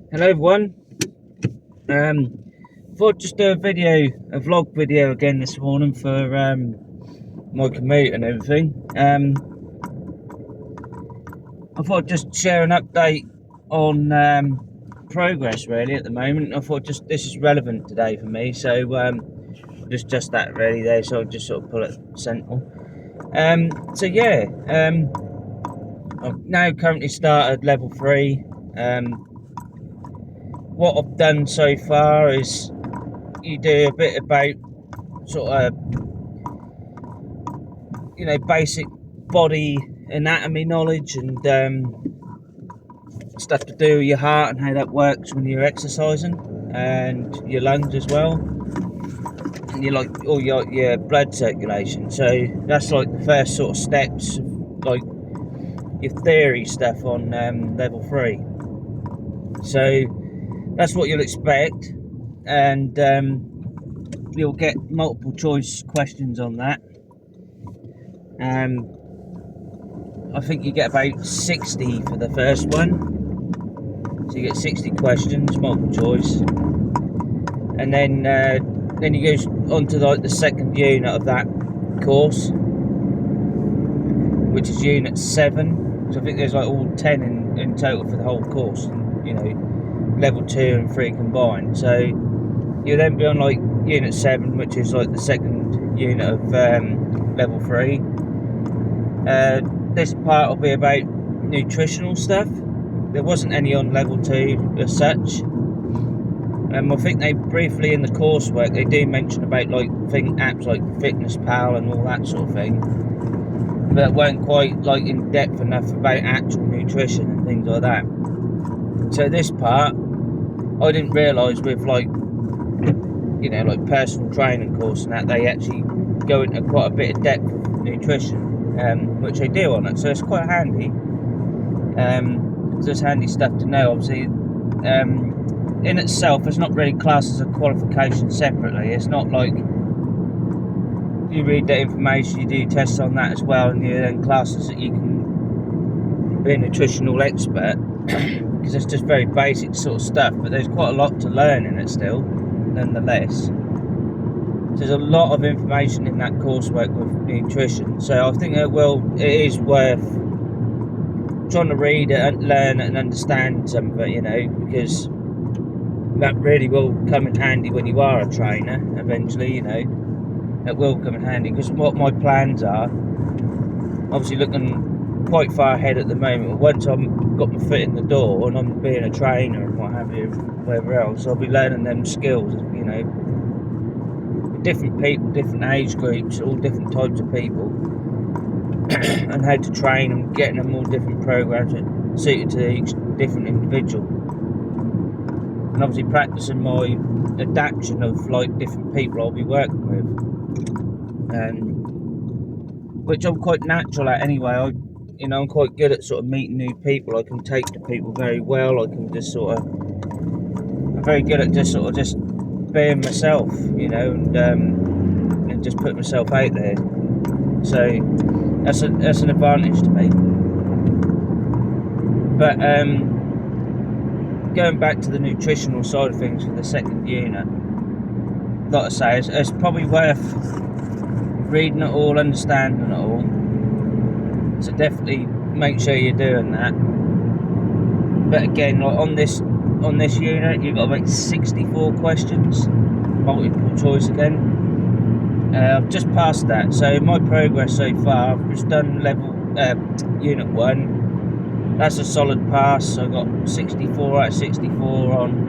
Hello everyone. Thought I'd just do a vlog video again this morning for my commute and everything. I thought I'd just share an update on progress really at the moment. I thought this is relevant today for me, so just that really there. So I'll just sort of pull it central. I've now currently started level 3. What I've done so far is you do a bit about sort of basic body anatomy knowledge and stuff to do with your heart and how that works when you're exercising, and your lungs as well, and all your blood circulation. So that's like the first sort of steps, like your theory stuff on level 3. So that's what you'll expect, and you'll get multiple choice questions on that. I think you get about 60 for the first one, so you get 60 questions, multiple choice, and then you go on to like the second unit of that course, which is unit 7. So I think there's like all 10 in total for the whole course, level 2 and 3 combined. So you'll then be on like unit 7, which is like the second unit of level 3. This part will be about nutritional stuff. There wasn't any on level 2 as such. I think they briefly in the coursework they do mention about like apps like FitnessPal and all that sort of thing, but it weren't quite like in depth enough about actual nutrition and things like that. So this part I didn't realise with like personal training course and that they actually go into quite a bit of depth of nutrition, which they do on it, so it's quite handy. So it's handy stuff to know. Obviously, in itself, it's not really classed as a qualification separately. It's not like you read that information, you do tests on that as well, and you then classes that you can be a nutritional expert, because it's just very basic sort of stuff. But there's quite a lot to learn in it still, nonetheless. There's a lot of information in that coursework with nutrition, so I think it is worth trying to read it and learn it and understand some of it, because that really will come in handy when you are a trainer eventually. It will come in handy, because what my plans are, obviously looking quite far ahead at the moment. Once I've got my foot in the door and I'm being a trainer and what have you, whatever else, I'll be learning them skills, different people, different age groups, all different types of people, and how to train them, getting them all different programs suited to each different individual, and obviously practicing my adaptation of like different people I'll be working with, which I'm quite natural at anyway. I'm quite good at sort of meeting new people. I can take to people very well. I'm very good at just being myself, and just put myself out there. So that's an advantage to me. But going back to the nutritional side of things for the second unit, like I say, it's probably worth reading it all, understanding it all. So definitely make sure you're doing that. But again, like on this unit, you've got to make 64 questions, multiple choice again. I've just passed that, so my progress so far, I've just done unit 1. That's a solid pass. I got 64 out of 64 on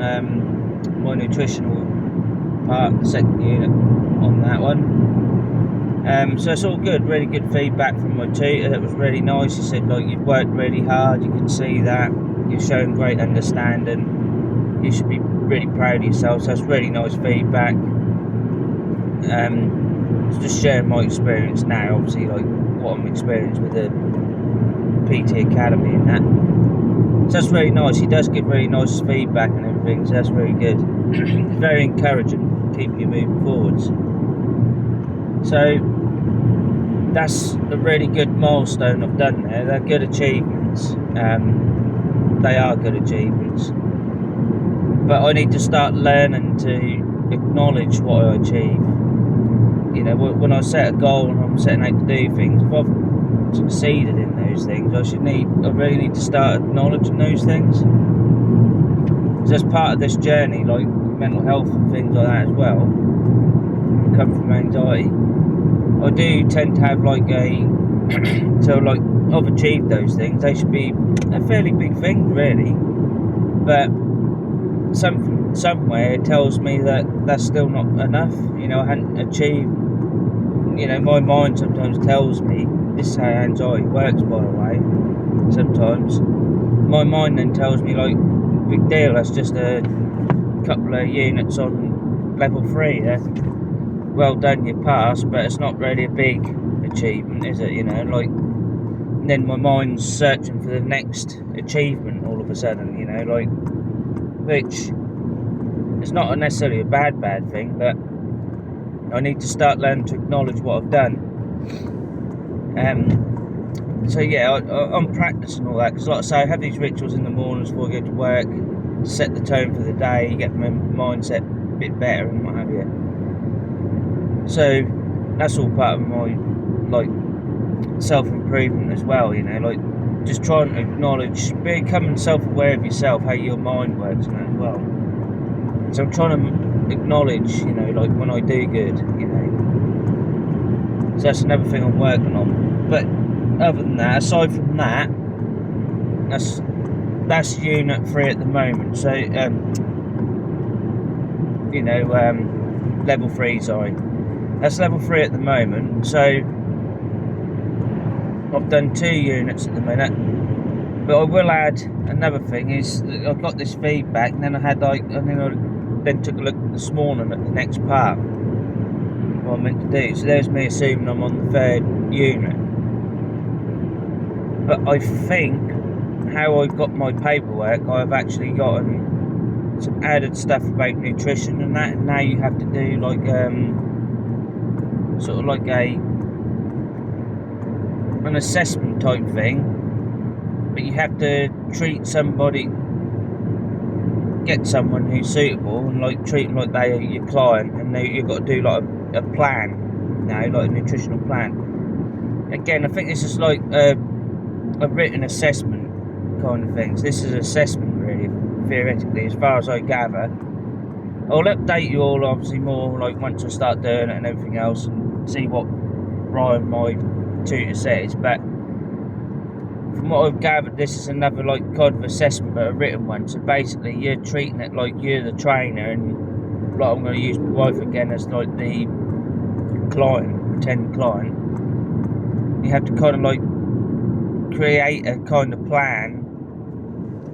my nutritional part, the second unit on that one. So it's all good, really good feedback from my tutor. It was really nice. He said, like, you've worked really hard, you can see that, you've shown great understanding, you should be really proud of yourself. So that's really nice feedback. It's just sharing my experience now, obviously, like what I'm experiencing with the PT Academy and that. So that's really nice. He does give really nice feedback and everything, so that's really good. Very encouraging, keeping you moving forwards. So that's a really good milestone I've done there. They're good achievements. They are good achievements. but I need to start learning to acknowledge what I achieve. You know, when I set a goal and I'm setting out to do things, if I've succeeded in those things, I really need to start acknowledging those things. So as part of this journey, like mental health and things like that as well, come from anxiety, I do tend to have like so like I've achieved those things. They should be a fairly big thing, really, but somewhere it tells me that that's still not enough. You know, I hadn't achieved. You know, my mind sometimes tells me, this is how anxiety works, by the way. Sometimes my mind then tells me, like, big deal, that's just a couple of units on level 3. Yeah? Well done, you passed, but it's not really a big achievement, is it? You know, like, then my mind's searching for the next achievement all of a sudden, you know, like, which is not necessarily a bad thing, but I need to start learning to acknowledge what I've done. So yeah, I'm practicing all that, because like I say, I have these rituals in the mornings before I go to work, set the tone for the day, get my mindset a bit better and what have you. So that's all part of my like self-improvement as well, you know, like just trying to acknowledge, becoming self-aware of yourself, how your mind works and that as well. So I'm trying to acknowledge, you know, like when I do good, you know. So that's another thing I'm working on. But other than that, aside from that, that's unit 3 at the moment. So you know, level 3, sorry. That's level 3 at the moment. So I've done 2 units at the minute. But I will add another thing is that I got this feedback, and then I had like, I then took a look this morning at the next part, what I'm meant to do. So there's me assuming I'm on the 3rd unit. But I think how I got my paperwork, I've actually gotten some added stuff about nutrition and that, and now you have to do like sort of like an assessment type thing, but you have to treat somebody, get someone who's suitable and like treat them like they are your client, and you've got to do like a plan now, like a nutritional plan. Again, I think this is like a written assessment kind of thing. So this is an assessment really, theoretically, as far as I gather. I'll update you all obviously more like once I start doing it and everything else, and see what Ryan, my tutor, says. But from what I've gathered, this is another like kind of assessment, but a written one. So basically you're treating it like you're the trainer, and like I'm going to use my wife again as like the client, pretend client. You have to kind of like create a kind of plan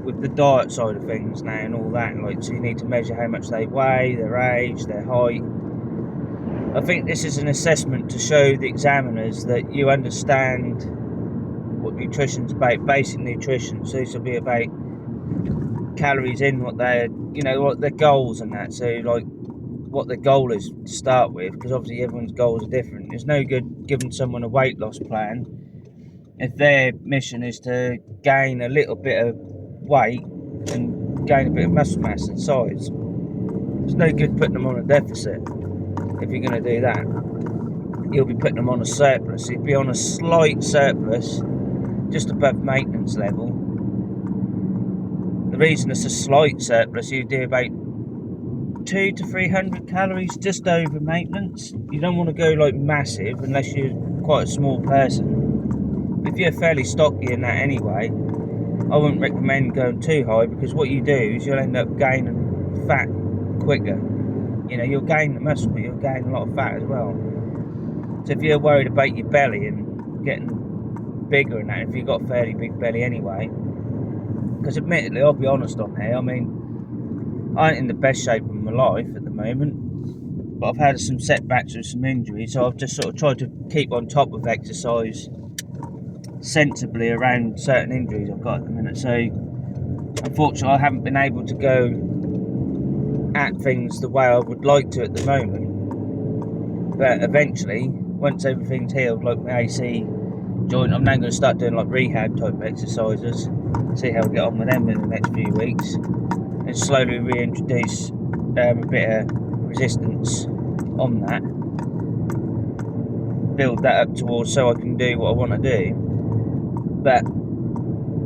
with the diet side of things now and all that, and like, so you need to measure how much they weigh, their age, their height. I think this is an assessment to show the examiners that you understand what nutrition's about, basic nutrition. So this will be about calories in, what they're, you know, what their goals and that. So like what the goal is to start with, because obviously everyone's goals are different. It's no good giving someone a weight loss plan if their mission is to gain a little bit of weight and gain a bit of muscle mass and size. It's no good putting them on a deficit. If you're going to do that, you'll be putting them on a surplus. You'll be on a slight surplus, just above maintenance level. The reason it's a slight surplus, you do about 200 to 300 calories just over maintenance. You don't want to go like massive unless you're quite a small person. If you're fairly stocky in that anyway, I wouldn't recommend going too high, because what you do is you'll end up gaining fat quicker. You know, you'll gain the muscle, but you'll gain a lot of fat as well. So if you're worried about your belly and getting bigger and that, if you've got a fairly big belly anyway, because admittedly, I'll be honest on here, I mean, I ain't in the best shape of my life at the moment, but I've had some setbacks with some injuries, so I've just sort of tried to keep on top of exercise sensibly around certain injuries I've got at the minute. So unfortunately I haven't been able to go at things the way I would like to at the moment, but eventually, once everything's healed, like my AC joint, I'm now going to start doing like rehab type exercises, see how we get on with them in the next few weeks. to slowly reintroduce a bit of resistance on that, build that up towards so I can do what I want to do. But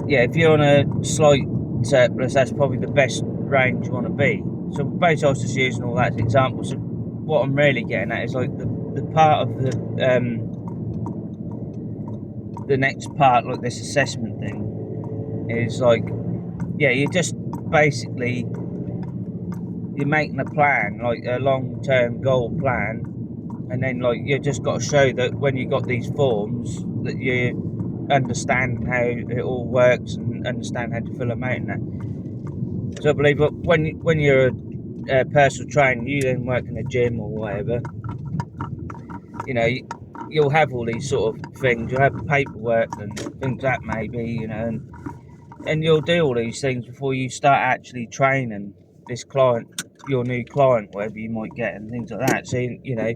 yeah, if you're on a slight surplus, that's probably the best range you want to be. So basically I was just using all that as examples. So what I'm really getting at is like the part of the next part, like this assessment thing, is like, yeah, you just basically, you're making a plan, like a long-term goal plan, and then like you just got to show that when you got these forms that you understand how it all works and understand how to fill them out and that. So I believe when you're a personal trainer, you then work in a gym or whatever, you know, you'll have all these sort of things, you'll have paperwork and things that maybe, you know, and you'll do all these things before you start actually training this client, your new client, whatever you might get, and things like that. So, you know,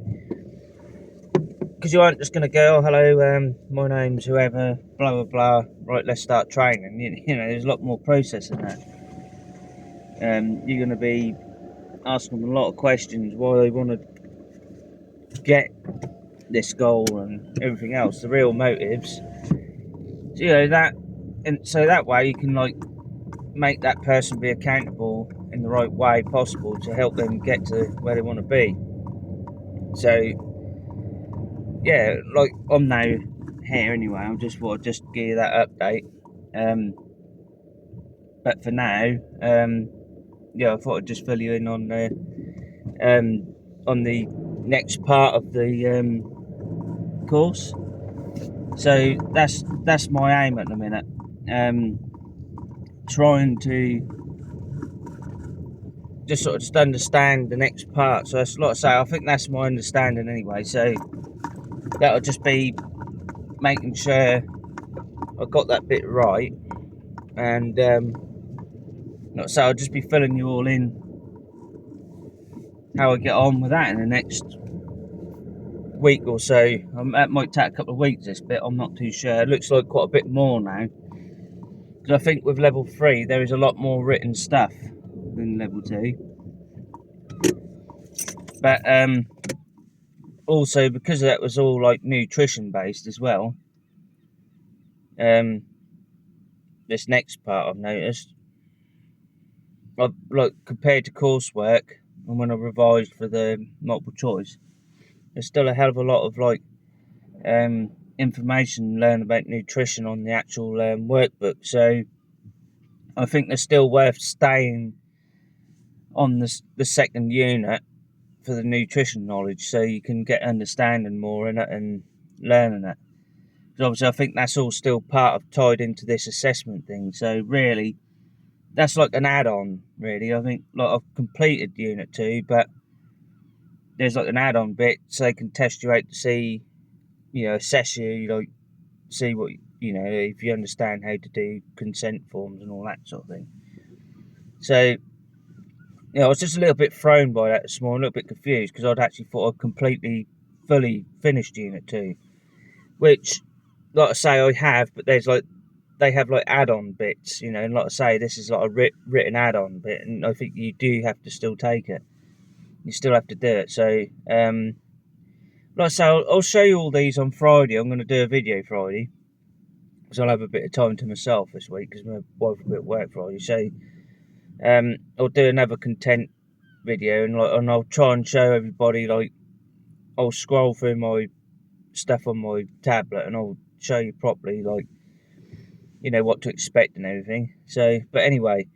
because you aren't just going to go, oh, hello, my name's whoever, blah, blah, blah, right, let's start training. You know, there's a lot more process in that. You're going to be asking them a lot of questions, why they want to get this goal and everything else, the real motives. So, you know, that, and so that way you can, like, make that person be accountable in the right way possible to help them get to where they want to be. So yeah, like I'm now here anyway. I just want to just give you that update. But for now, yeah, I thought I'd just fill you in on the next part of the course. So that's my aim at the minute. Trying to just sort of just understand the next part. So that's, like I say, I think that's my understanding anyway. So that'll just be making sure I got that bit right, and like I say, I'll just be filling you all in how I get on with that in the next week or so. That might take a couple of weeks, this bit, I'm not too sure. It looks like quite a bit more now, because I think with level 3 there is a lot more written stuff than level 2. But also because that was all like nutrition based as well, this next part I've noticed, like compared to coursework and when I revised for the multiple choice, there's still a hell of a lot of like information learned about nutrition on the actual workbook. So I think they're still worth staying on the second unit for the nutrition knowledge, so you can get understanding more in it and learning it. Because obviously I think that's all still part of tied into this assessment thing. So really, that's like an add-on. Really, I think like I've completed unit 2, but there's like an add-on bit so they can test you out to see, you know, assess you, like see what, you know, if you understand how to do consent forms and all that sort of thing. So, you know, I was just a little bit thrown by that this morning, a little bit confused, because I'd actually thought I'd completely, fully finished Unit 2, which, like I say, I have, but there's like, they have like add-on bits, you know, and like I say, this is like a written add-on bit, and I think you do have to still take it. You still have to do it. So, like I say, I'll show you all these on Friday. I'm going to do a video Friday, because I'll have a bit of time to myself this week, because my wife will be at work Friday. So I'll do another content video, and I'll try and show everybody, like, I'll scroll through my stuff on my tablet and I'll show you properly, like, you know, what to expect and everything. So, but anyway,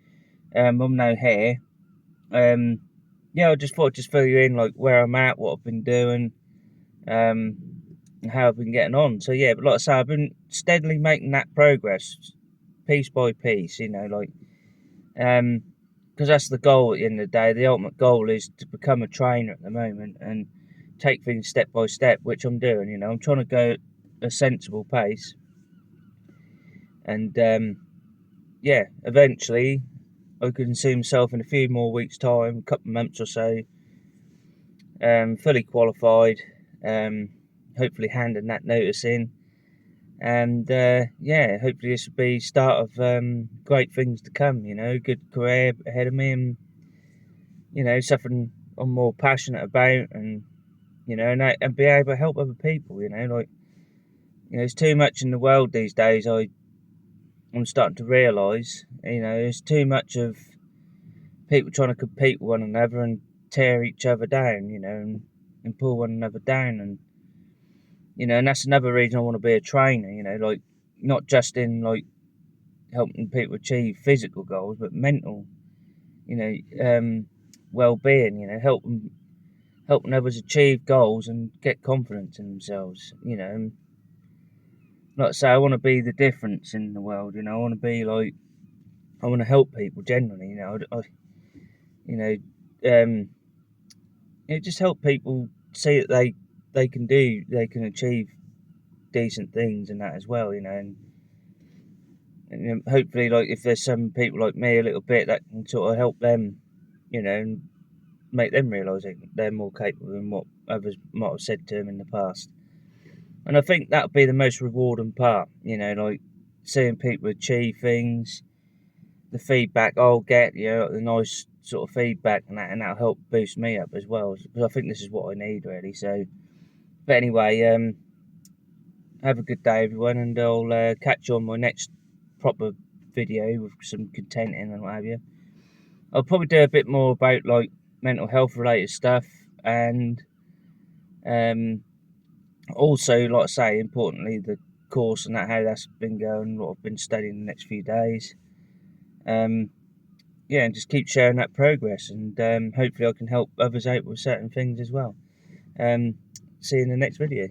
I'm now here. Yeah, I just thought I'd just fill you in, like, where I'm at, what I've been doing, and how I've been getting on. So yeah, but like I say, I've been steadily making that progress, piece by piece, you know, like, because that's the goal at the end of the day. The ultimate goal is to become a trainer at the moment and take things step by step, which I'm doing. You know, I'm trying to go at a sensible pace, and yeah, eventually I can see myself in a few more weeks' time, a couple of months or so, fully qualified, hopefully handing that notice in, And yeah, hopefully this will be start of great things to come. Good career ahead of me, and something I'm more passionate about, and and be able to help other people. Like there's too much in the world these days. I'm starting to realise, there's too much of people trying to compete with one another and tear each other down, and pull one another down, and that's another reason I want to be a trainer. Like not just in like helping people achieve physical goals, but mental, you know, um, well-being. Helping others achieve goals and get confidence in themselves. And like I say, I want to be the difference in the world. I want to be like I want to help people generally. You know, um, just help people see that they can achieve decent things and that as well. And hopefully, like if there's some people like me a little bit that can sort of help them, and make them realise they're more capable than what others might have said to them in the past. And I think that'll be the most rewarding part, like seeing people achieve things, the feedback I'll get, like the nice sort of feedback and that'll help boost me up as well, because I think this is what I need really. So, but anyway, have a good day, everyone, and I'll catch you on my next proper video with some content in and what have you. I'll probably do a bit more about like mental health related stuff, and um, also, like I say, importantly, the course and that how that's been going, what I've been studying the next few days. Um, yeah, and just keep sharing that progress, and hopefully I can help others out with certain things as well. See you in the next video.